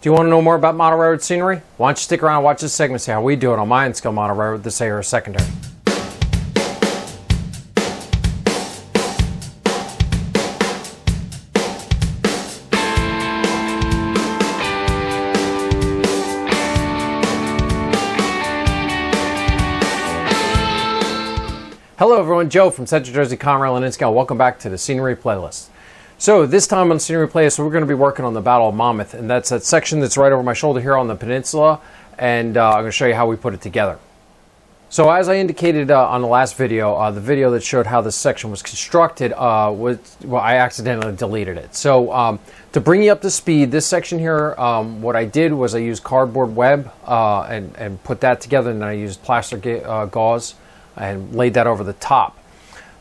Do you want to know more about model railroad scenery? Why don't you stick around and watch this segment, see how we do it on my N-scale model railroad, the Sahara Secondary. Hello everyone, Joe from Central Jersey Conrail and N-scale. Welcome back to the Scenery Playlist. So this time on Scenery Playlist, we're going to be working on the Battle of Monmouth, and that's that section that's right over my shoulder here on the peninsula, and I'm going to show you how we put it together. So as I indicated on the last video, the video that showed how this section was constructed, I accidentally deleted it. So to bring you up to speed, this section here, what I did was I used cardboard web and put that together, and then I used plaster gauze and laid that over the top.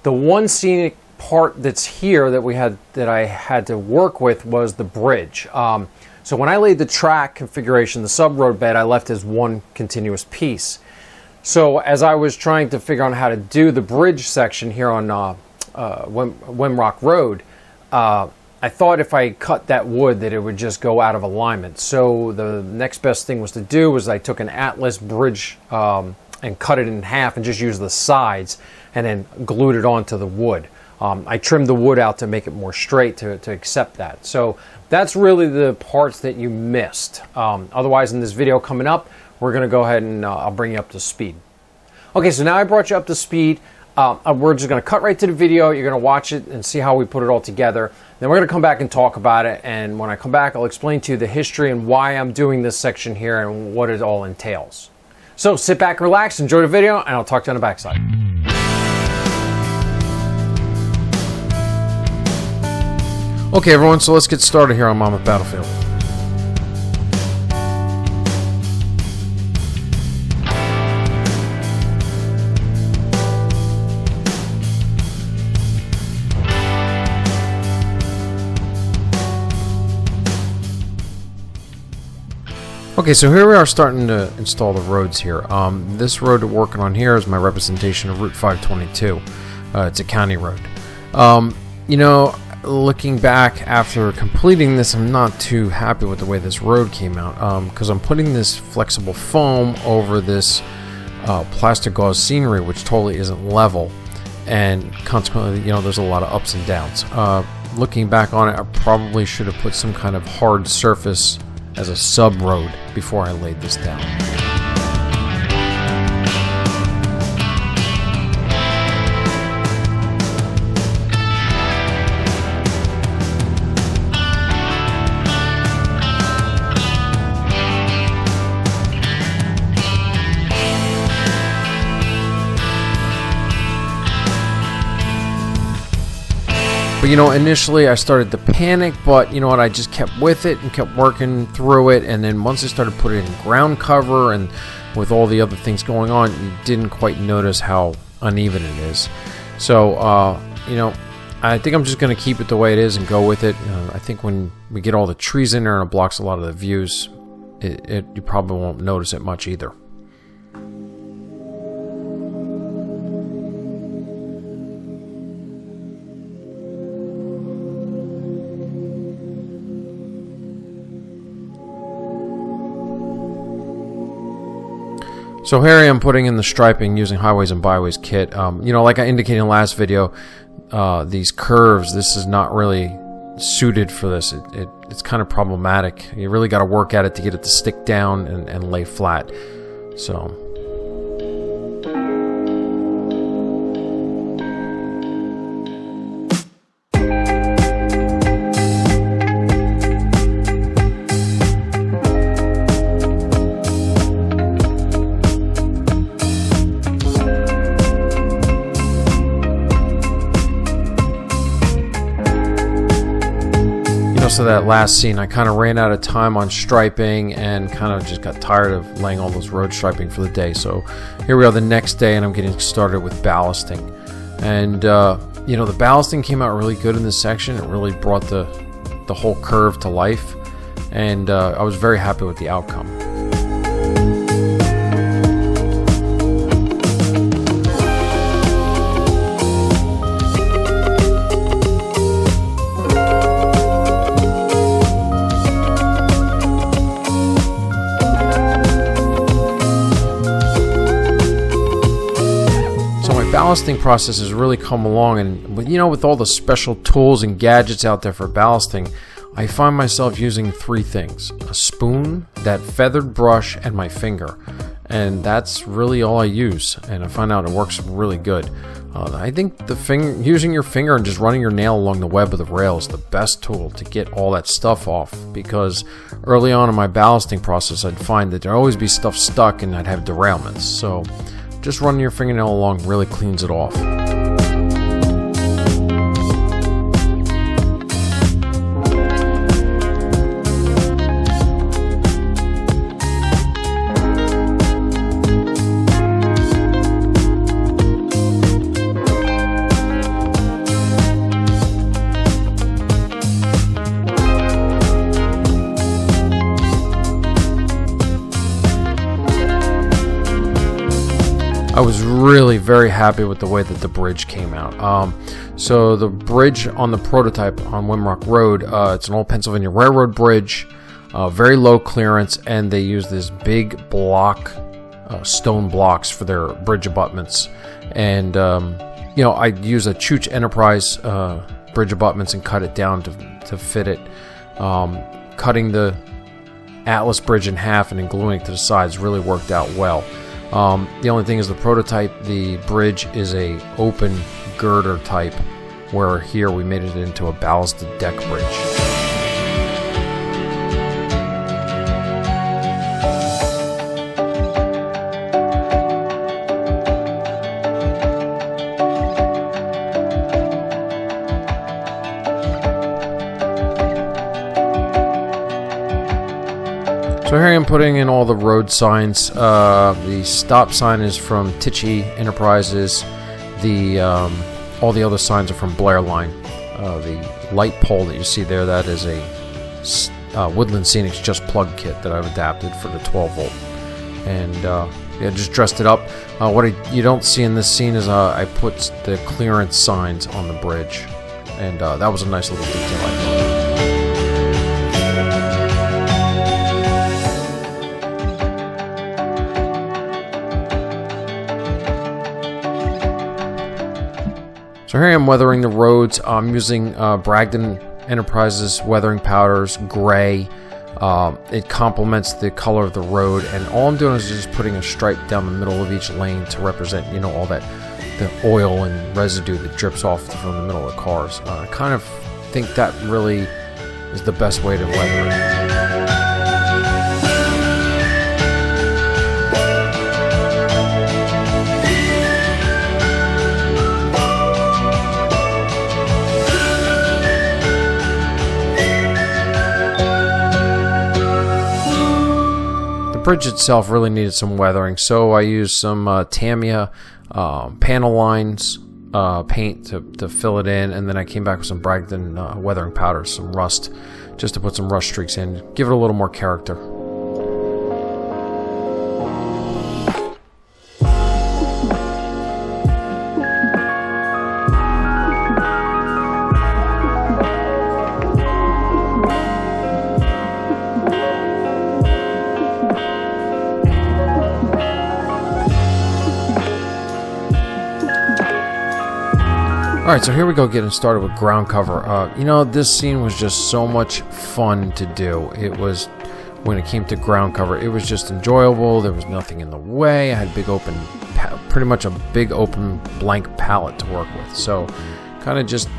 The one scenic part that's here that I had to work with was the bridge. So when I laid the track configuration, the sub-road bed, I left as one continuous piece. So as I was trying to figure out how to do the bridge section here on Wemrock Road, I thought if I cut that wood that it would just go out of alignment. So the next best thing was to do was I took an Atlas bridge and cut it in half and just used the sides and then glued it onto the wood. I trimmed the wood out to make it more straight to accept that. So that's really the parts that you missed. Otherwise, in this video coming up, we're going to go ahead and I'll bring you up to speed. Okay, so now I brought you up to speed. We're just going to cut right to the video. You're going to watch it and see how we put it all together. Then we're going to come back and talk about it. And when I come back, I'll explain to you the history and why I'm doing this section here and what it all entails. So sit back, relax, enjoy the video, and I'll talk to you on the backside. Okay everyone, so let's get started here on Monmouth Battlefield. Okay, so here we are starting to install the roads here. This road we're working on here is my representation of Route 522. It's a county road. You know, looking back after completing this, I'm not too happy with the way this road came out because I'm putting this flexible foam over this plastic gauze scenery, which totally isn't level, and consequently, you know, there's a lot of ups and downs. Looking back on it, I probably should have put some kind of hard surface as a sub-road before I laid this down. But you know, initially I started to panic, but you know what, I just kept with it and kept working through it, and then once I started putting in ground cover and with all the other things going on, you didn't quite notice how uneven it is. So, you know, I think I'm just going to keep it the way it is and go with it. I think when we get all the trees in there and it blocks a lot of the views, you probably won't notice it much either. So here I am putting in the striping using Highways and Byways kit. You know, like I indicated in the last video, these curves, this is not really suited for this. It's kind of problematic. You really got to work at it to get it to stick down and lay flat. So. So that last scene, I kind of ran out of time on striping and kind of just got tired of laying all those road striping for the day. So here we are the next day, and I'm getting started with ballasting. And you know, the ballasting came out really good in this section. It really brought the whole curve to life, and I was very happy with the outcome. ballasting process has really come along, and you know, with all the special tools and gadgets out there for ballasting, I find myself using three things: a spoon, that feathered brush, and my finger. And that's really all I use, and I find out it works really good. I think using your finger and just running your nail along the web of the rail is the best tool to get all that stuff off, because early on in my ballasting process I'd find that there'd always be stuff stuck and I'd have derailments. So just running your fingernail along really cleans it off. I was really very happy with the way that the bridge came out. So the bridge on the prototype on Wimrock Road, it's an old Pennsylvania Railroad bridge, very low clearance, and they use this big stone blocks for their bridge abutments. And you know, I use a Chooch Enterprise bridge abutments and cut it down to fit it. Cutting the Atlas bridge in half and then gluing it to the sides really worked out well. The only thing is the prototype, the bridge is a open girder type, where here we made it into a ballasted deck bridge. So here I am putting in all the road signs. The stop sign is from Tichy Enterprises. All the other signs are from Blair Line. The light pole that you see there, that is a Woodland Scenics Just Plug kit that I've adapted for the 12 volt. And yeah, just dressed it up. What you don't see in this scene is I put the clearance signs on the bridge. And that was a nice little detail I thought. So here I am weathering the roads. I'm using Bragdon Enterprises weathering powders, gray. It complements the color of the road, and all I'm doing is just putting a stripe down the middle of each lane to represent, you know, all that the oil and residue that drips off from the middle of the cars. I kind of think that really is the best way to weather it. The bridge itself really needed some weathering, so I used some Tamiya panel lines paint to fill it in, and then I came back with some Bragdon weathering powder, some rust, just to put some rust streaks in, give it a little more character. Alright, so here we go, getting started with ground cover. You know, this scene was just so much fun to do. It was, when it came to ground cover, it was just enjoyable. There was nothing in the way. I had pretty much a big open blank palette to work with. So, kind of just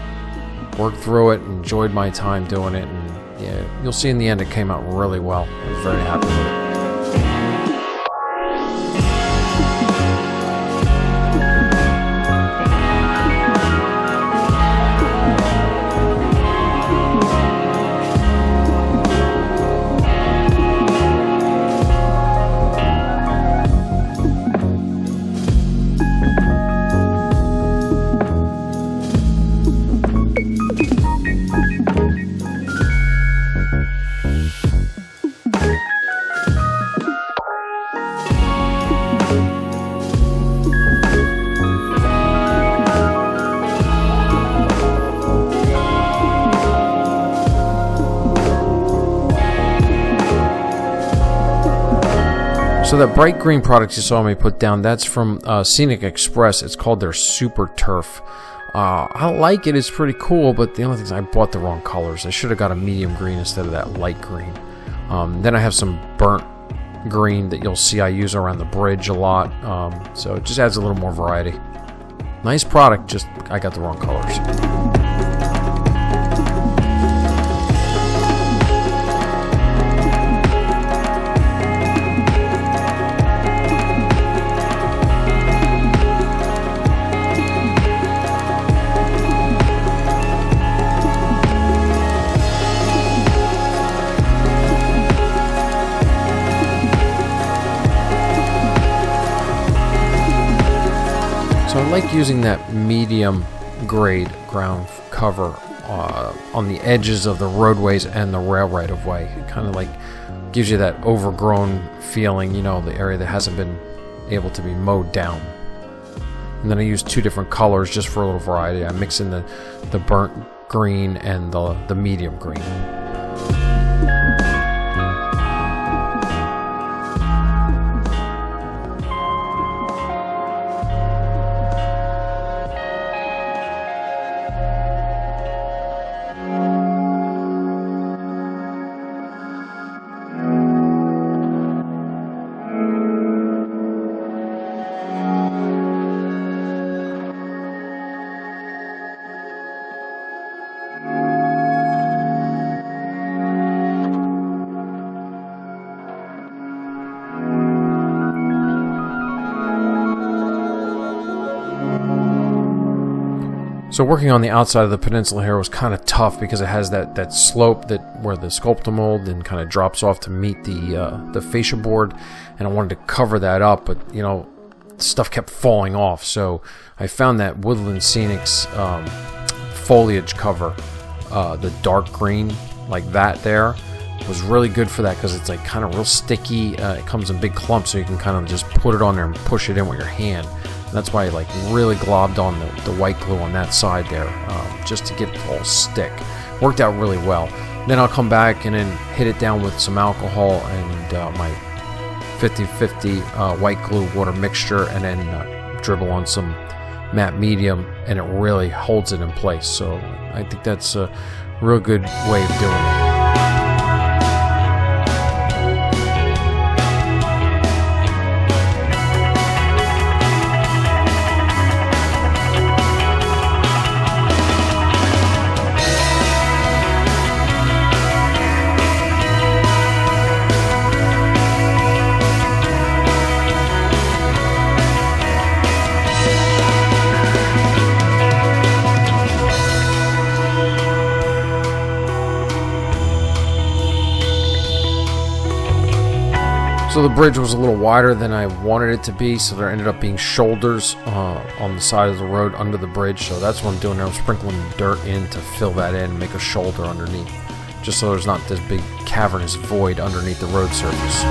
worked through it, enjoyed my time doing it, and yeah, you'll see in the end it came out really well. I was very happy with it. So that bright green product you saw me put down, that's from Scenic Express. It's called their Super Turf. I like it. It's pretty cool, but the only thing is I bought the wrong colors. I should have got a medium green instead of that light green. Then I have some burnt green that you'll see I use around the bridge a lot. So it just adds a little more variety. Nice product, just I got the wrong colors. So I like using that medium grade ground cover on the edges of the roadways and the rail right of way. It kind of like gives you that overgrown feeling, you know, the area that hasn't been able to be mowed down. And then I use two different colors just for a little variety. I mix in the burnt green and the medium green. So working on the outside of the peninsula here was kind of tough because it has that slope where the sculptor mold then kind of drops off to meet the fascia board, and I wanted to cover that up, but you know, stuff kept falling off. So I found that Woodland Scenics foliage cover, the dark green like that there, was really good for that because it's like kind of real sticky. It comes in big clumps, so you can kind of just put it on there and push it in with your hand. That's why I like really globbed on the white glue on that side there, just to get it all stick. Worked out really well. Then I'll come back and then hit it down with some alcohol and my 50-50 white glue water mixture, and then dribble on some matte medium, and it really holds it in place. So I think that's a real good way of doing it. So the bridge was a little wider than I wanted it to be, so there ended up being shoulders on the side of the road under the bridge. So that's what I'm doing now. I'm sprinkling dirt in to fill that in and make a shoulder underneath, just so there's not this big cavernous void underneath the road surface.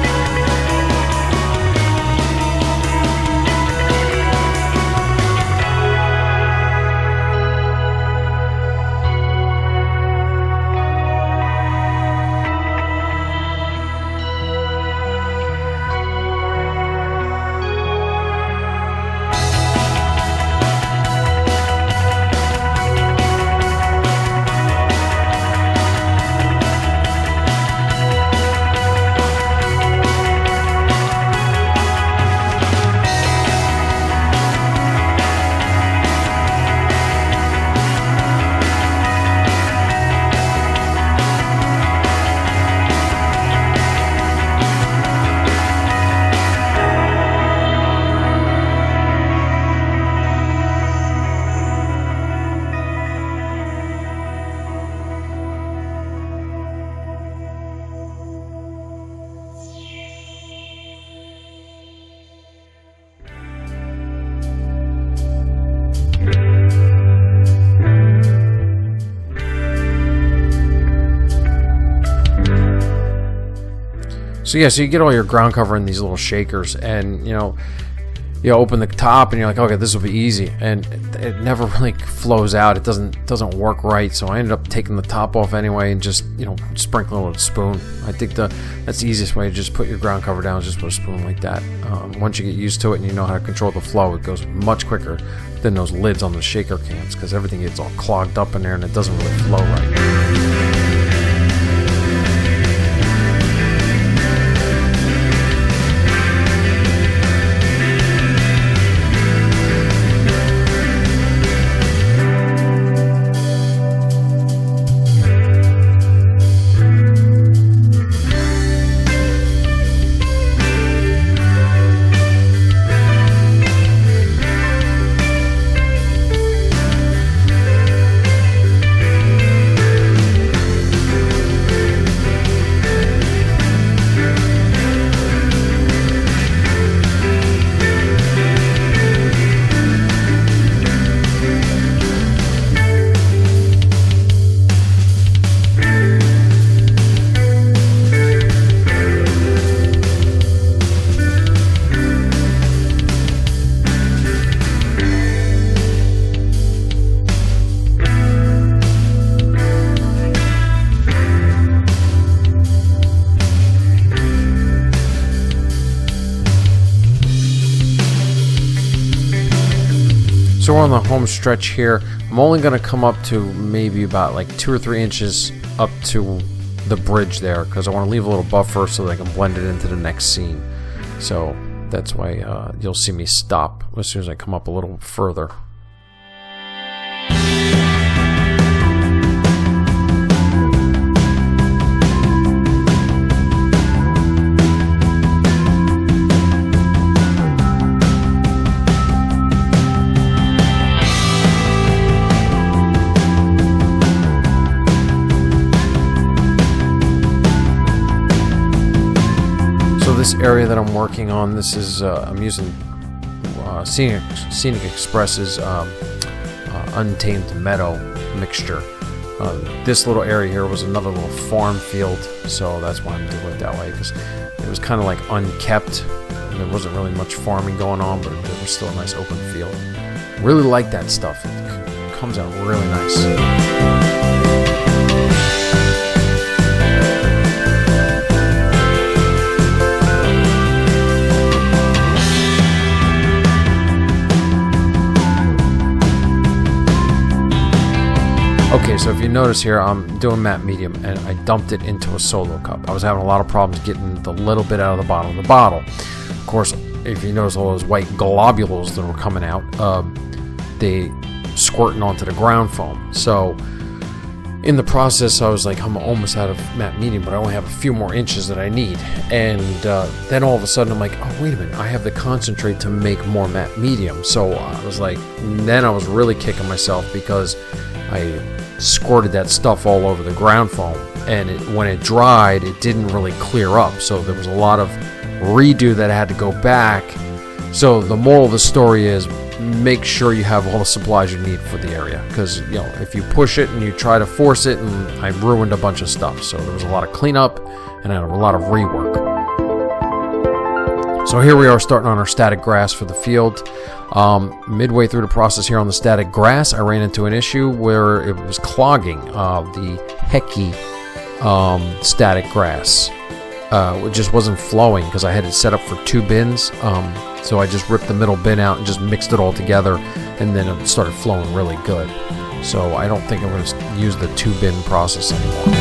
So yeah, so you get all your ground cover in these little shakers, and you know, you open the top and you're like, okay, this will be easy, and it never really flows out. It doesn't work right. So I ended up taking the top off anyway and just sprinkling it with a spoon. I think that's the easiest way to just put your ground cover down, just with a spoon like that. Once you get used to it and you know how to control the flow, it goes much quicker than those lids on the shaker cans, because everything gets all clogged up in there and it doesn't really flow right. So we're on the home stretch here. I'm only going to come up to maybe about like 2 or 3 inches up to the bridge there, because I want to leave a little buffer so that I can blend it into the next scene. So that's why you'll see me stop as soon as I come up a little further. This area that I'm working on, this is I'm using Scenic Express's Untamed Meadow mixture. This little area here was another little farm field, so that's why I'm doing it that way, because it was kind of like unkept and there wasn't really much farming going on, but there was still a nice open field. Really like that stuff. It comes out really nice. Okay, so if you notice here, I'm doing matte medium, and I dumped it into a solo cup. I was having a lot of problems getting the little bit out of the bottom of the bottle. Of course, if you notice all those white globules that were coming out, they squirting onto the ground foam. So in the process, I was like, I'm almost out of matte medium, but I only have a few more inches that I need. And then all of a sudden, I'm like, oh, wait a minute, I have the concentrate to make more matte medium. So I was like, then I was really kicking myself, because I squirted that stuff all over the ground foam, and when it dried, it didn't really clear up, so there was a lot of redo that I had to go back. So the moral of the story is, make sure you have all the supplies you need for the area, because if you push it and you try to force it, and I ruined a bunch of stuff. So there was a lot of cleanup and a lot of rework. So here we are starting on our static grass for the field. Midway through the process here on the static grass, I ran into an issue where it was clogging the Hecky static grass. It just wasn't flowing because I had it set up for 2 bins. So I just ripped the middle bin out and just mixed it all together, and then it started flowing really good. So I don't think I'm going to use the 2 bin process anymore.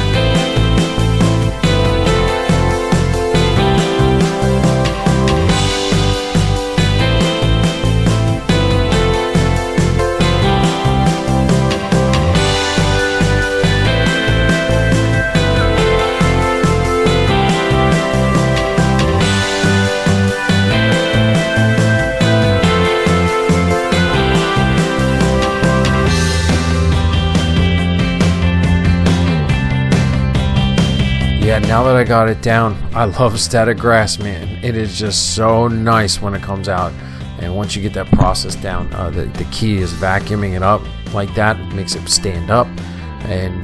Yeah, now that I got it down, I love static grass, man. It is just so nice when it comes out. And once you get that process down, the key is vacuuming it up like that. It makes it stand up, and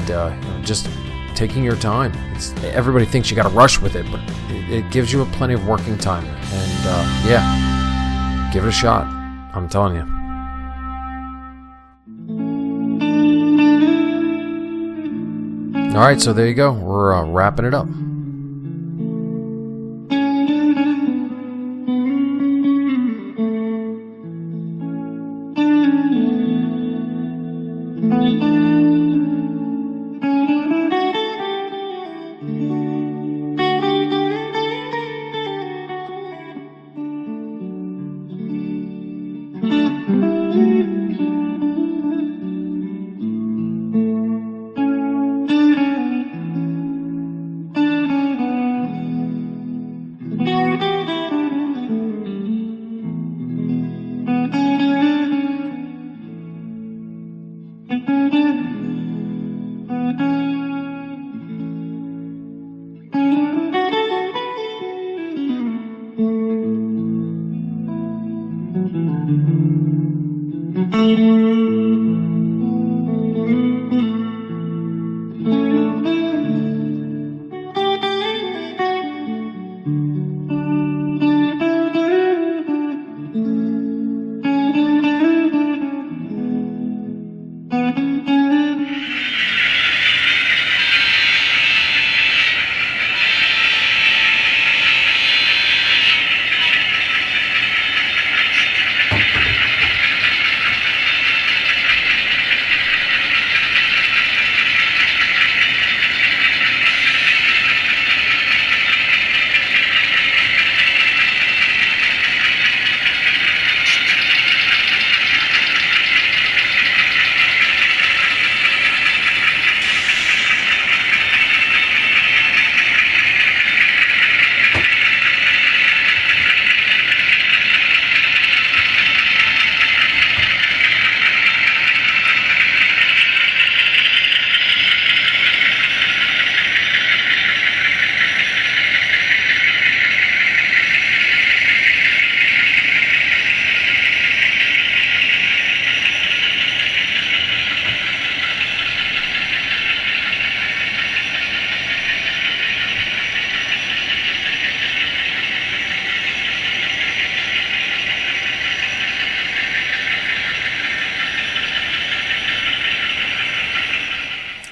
just taking your time. Everybody thinks you got to rush with it, but it gives you plenty of working time. And yeah. give it a shot. I'm telling you. All right, so there you go. We're wrapping it up.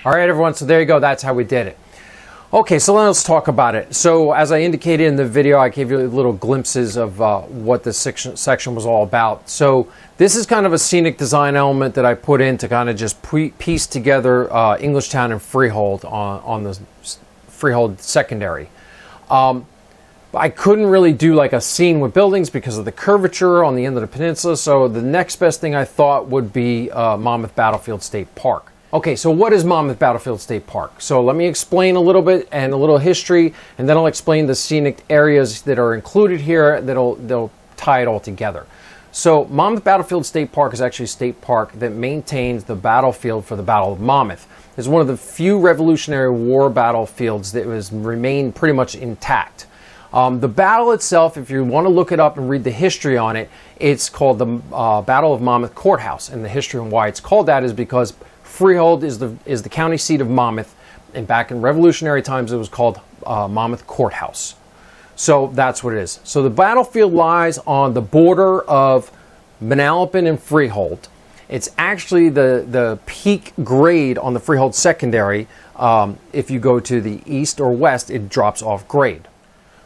All right, everyone, so there you go. That's how we did it. Okay, so let's talk about it. So as I indicated in the video, I gave you little glimpses of what this section was all about. So this is kind of a scenic design element that I put in to kind of just piece together Englishtown and Freehold on the Freehold secondary. I couldn't really do like a scene with buildings because of the curvature on the end of the peninsula, so the next best thing I thought would be Monmouth Battlefield State Park. Okay, so what is Monmouth Battlefield State Park? So let me explain a little bit and a little history, and then I'll explain the scenic areas that are included here they'll tie it all together. So Monmouth Battlefield State Park is actually a state park that maintains the battlefield for the Battle of Monmouth. It's one of the few Revolutionary War battlefields that remained pretty much intact. The battle itself, if you want to look it up and read the history on it, it's called the Battle of Monmouth Courthouse, and the history and why it's called that is because Freehold is the county seat of Monmouth, and back in Revolutionary times it was called Monmouth Courthouse. So that's what it is. So the battlefield lies on the border of Manalapan and Freehold. It's actually the peak grade on the Freehold secondary. If you go to the east or west, it drops off grade.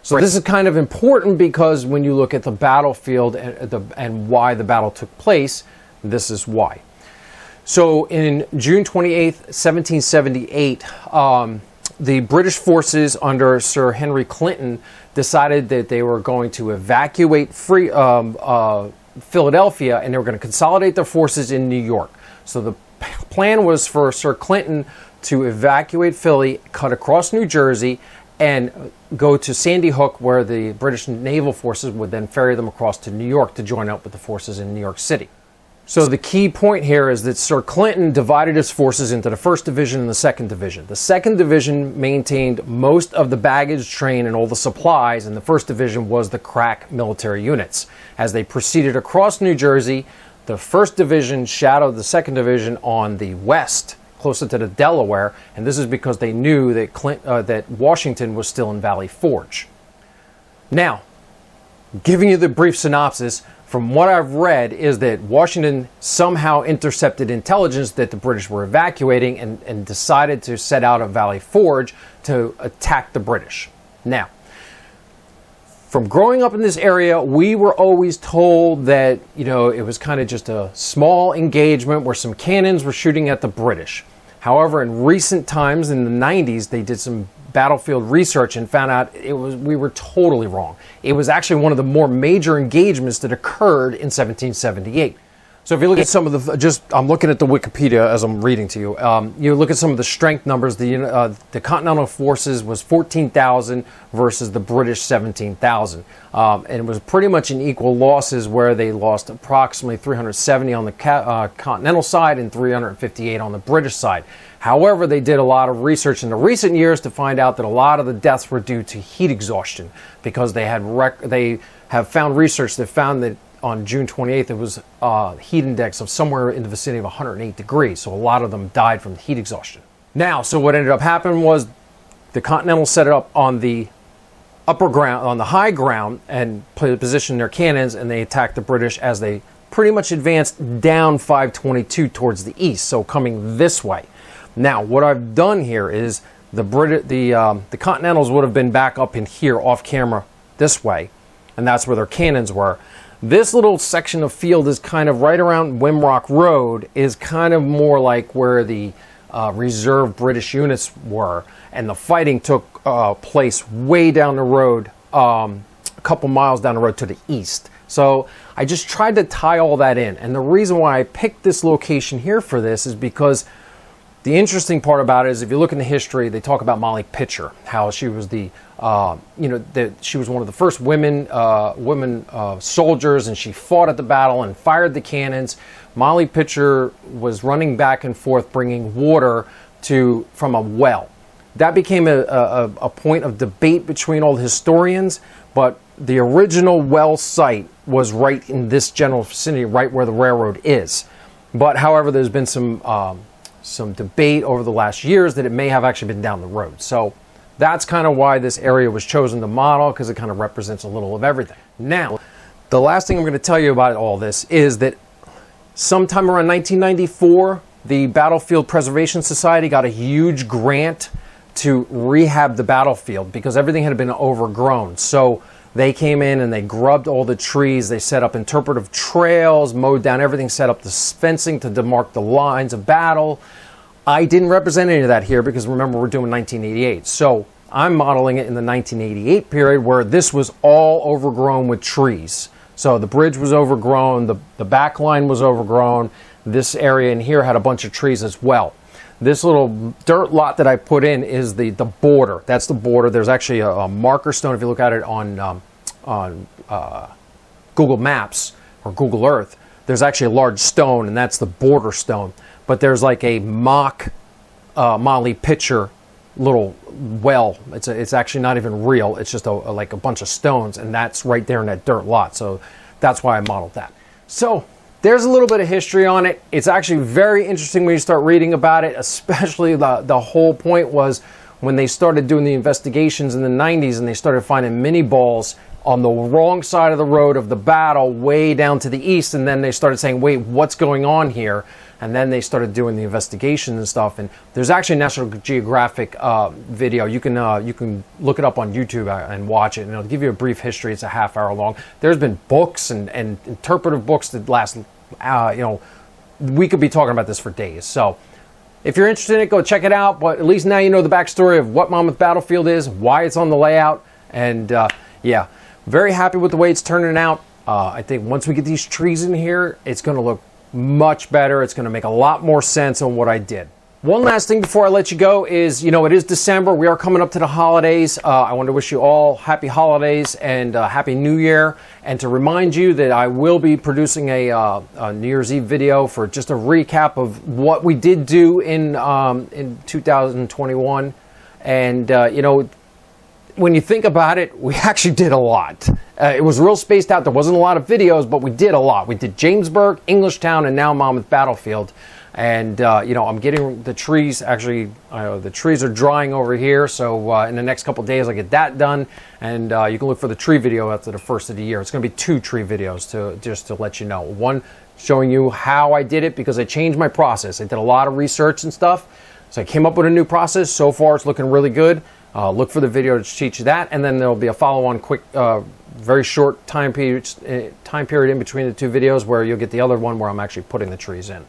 So this is kind of important because when you look at the battlefield and why the battle took place, this is why. So in June 28th, 1778, the British forces under Sir Henry Clinton decided that they were going to evacuate Philadelphia, and they were going to consolidate their forces in New York. So the plan was for Sir Clinton to evacuate Philly, cut across New Jersey, and go to Sandy Hook, where the British naval forces would then ferry them across to New York to join up with the forces in New York City. So the key point here is that Sir Clinton divided his forces into the 1st Division and the 2nd Division. The 2nd Division maintained most of the baggage train and all the supplies, and the 1st Division was the crack military units. As they proceeded across New Jersey, the 1st Division shadowed the 2nd Division on the west, closer to the Delaware, and this is because they knew that that Washington was still in Valley Forge. Now, giving you the brief synopsis, from what I've read, is that Washington somehow intercepted intelligence that the British were evacuating and decided to set out of Valley Forge to attack the British. Now, from growing up in this area, we were always told that, you know, it was kind of just a small engagement where some cannons were shooting at the British. However, in recent times, in the 90s, they did some battlefield research and found out we were totally wrong. It was actually one of the more major engagements that occurred in 1778. So if you look at some of the, I'm looking at the Wikipedia as I'm reading to you. You look at some of the strength numbers. The Continental forces was 14,000 versus the British 17,000, and it was pretty much in equal losses, where they lost approximately 370 on the Continental side and 358 on the British side. However, they did a lot of research in the recent years to find out that a lot of the deaths were due to heat exhaustion, because they have found research that found that on June 28th, it was a heat index of somewhere in the vicinity of 108 degrees. So a lot of them died from heat exhaustion. Now, so what ended up happening was the Continental set it up on the upper ground, on the high ground, and positioned their cannons, and they attacked the British as they pretty much advanced down 522 towards the east, so coming this way. Now, what I've done here is the Continentals would have been back up in here off camera this way, and that's where their cannons were. This little section of field is kind of right around Wimrock Road, is kind of more like where the reserve British units were, and the fighting took place way down the road, a couple miles down the road to the east. So I just tried to tie all that in, and the reason why I picked this location here for this is because the interesting part about it is, if you look in the history, they talk about Molly Pitcher, how she was she was one of the first women soldiers, and she fought at the battle and fired the cannons. Molly Pitcher was running back and forth bringing water from a well. That became a point of debate between all the historians, but the original well site was right in this general vicinity, right where the railroad is. But however, there's been some debate over the last years that it may have actually been down the road. So that's kind of why this area was chosen to model, because it kind of represents a little of everything. Now, the last thing I'm going to tell you about all this is that sometime around 1994, the Battlefield Preservation Society got a huge grant to rehab the battlefield because everything had been overgrown. So they came in and they grubbed all the trees, they set up interpretive trails, mowed down everything, set up the fencing to demark the lines of battle. I didn't represent any of that here because, remember, we're doing 1988. So I'm modeling it in the 1988 period, where this was all overgrown with trees. So the bridge was overgrown, the back line was overgrown, this area in here had a bunch of trees as well. This little dirt lot that I put in is the border. That's the border. There's actually a marker stone. If you look at it on Google Maps or Google Earth, there's actually a large stone, and that's the border stone. But there's like a mock Molly Pitcher little well. It's actually not even real. It's just like a bunch of stones, and that's right there in that dirt lot. So that's why I modeled that. So there's a little bit of history on it. It's actually very interesting when you start reading about it, especially the whole point was when they started doing the investigations in the 90s and they started finding mini balls on the wrong side of the road of the battle way down to the east, and then they started saying, wait, what's going on here? And then they started doing the investigations and stuff, and there's actually a National Geographic video. You can look it up on YouTube and watch it, and it'll give you a brief history. It's a half hour long. There's been books and interpretive books that last, we could be talking about this for days. So if you're interested in it, go check it out, but at least now you know the backstory of what Monmouth Battlefield is, why it's on the layout, and yeah, very happy with the way it's turning out. I think once we get these trees in here, it's going to look much better. It's going to make a lot more sense on what I did. One last thing before I let you go is, it is December. We are coming up to the holidays. I want to wish you all happy holidays and happy New Year. And to remind you that I will be producing a New Year's Eve video for just a recap of what we did do in 2021. And, when you think about it, we actually did a lot. It was real spaced out. There wasn't a lot of videos, but we did a lot. We did Jamesburg, Englishtown, and now Monmouth Battlefield. And you know, I'm getting the trees, actually the trees are drying over here, so in the next couple days I'll get that done. And you can look for the tree video after the first of the year. It's going to be 2 tree videos just to let you know. One showing you how I did it, because I changed my process. I did a lot of research and stuff, so I came up with a new process. So far it's looking really good. Look for the video to teach you that, and then there'll be a follow-on quick very short time period in between the 2 videos where you'll get the other one where I'm actually putting the trees in.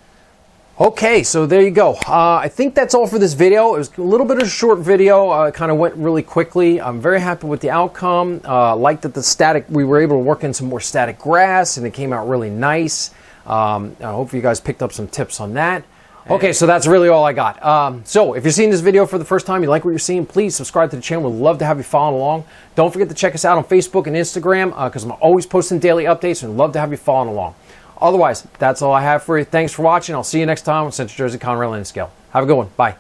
Okay, so there you go. I think that's all for this video. It was a little bit of a short video. It kind of went really quickly. I'm very happy with the outcome. Like that we were able to work in some more static grass, and it came out really nice. I hope you guys picked up some tips on that. Okay, so that's really all I got. So if you're seeing this video for the first time, you like what you're seeing, please subscribe to the channel. We'd love to have you following along. Don't forget to check us out on Facebook and Instagram, because I'm always posting daily updates, and love to have you following along. Otherwise, that's all I have for you. Thanks for watching. I'll see you next time on Central Jersey Conrail and Scale. Have a good one. Bye.